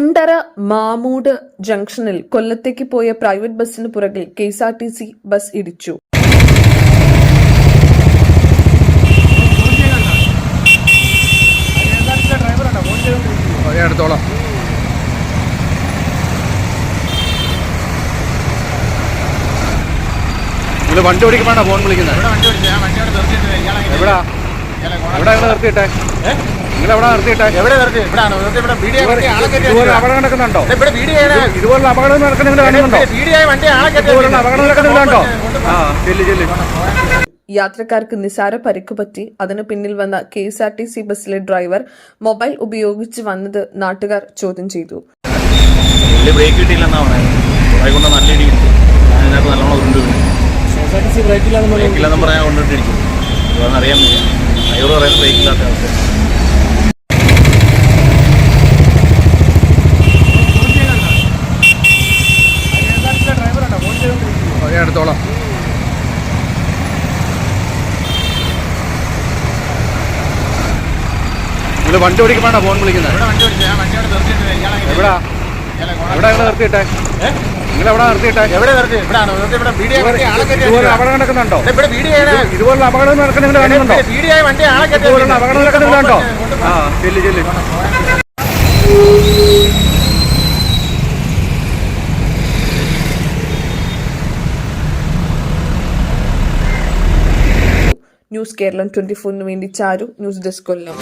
കുണ്ടറ മാമൂട് ജംഗ്ഷനിൽ കൊല്ലത്തേക്ക് പോയ പ്രൈവറ്റ് ബസിന് പുറകിൽ കെഎസ്ആർടിസി ബസ് ഇടിച്ചു. വണ്ടി ഓടിക്കുമ്പോഴാണ് ഫോൺ വിളിക്കുന്നത്. എവിടെ നിർത്തിയിട്ടെ? നിങ്ങളെവിടെ നിർത്തിയിട്ടെ? അപകടം നടക്കുന്നുണ്ടോ? ഇതുപോലുള്ള അപകടം നടക്കുന്നുണ്ടോ? ഇതുപോലുള്ള അപകടം നടക്കുന്നുണ്ടോ? ചെല്ലി യാത്രക്കാർക്ക് നിസാര പരിക്ക് പറ്റി. അതിനു പിന്നിൽ വന്ന കെഎസ്ആർടിസി ബസ്സിലെ ഡ്രൈവർ മൊബൈൽ ഉപയോഗിച്ച് വന്നത് നാട്ടുകാർ ചോദ്യം ചെയ്തു. ബ്രേക്ക് കിട്ടിയില്ലെന്നാണ് നല്ല ഇടി കിട്ടി. അതിനകത്ത് നല്ലോണം ബ്രേക്കില്ലാന്ന് പറയാൻ കൊണ്ടിട്ടിരിക്കും. അറിയാൻ ഡ്രൈവർ പറയുന്നത് ബ്രേക്കില്ലാത്ത അവസ്ഥ. എടുത്തോളാം. വണ്ടി ഓടിക്കുമ്പോഴാണ് ഫോൺ വിളിക്കുന്നത്. എവിടെ നിർത്തിയിട്ടെ? നിങ്ങളെവിടെ നിർത്തിയിട്ടെ? അപകടം നടക്കുന്നുണ്ടോ? ഇതുപോലുള്ള അപകടം നടക്കുന്നുണ്ടോ? ഇതുപോലുള്ള അപകടം നടക്കുന്നുണ്ടോ? ചെല്ലി ന്യൂസ് കേരളം 24 വേണ്ടി ചാരു. ന്യൂസ് ഡെസ്ക് കൊല്ലം.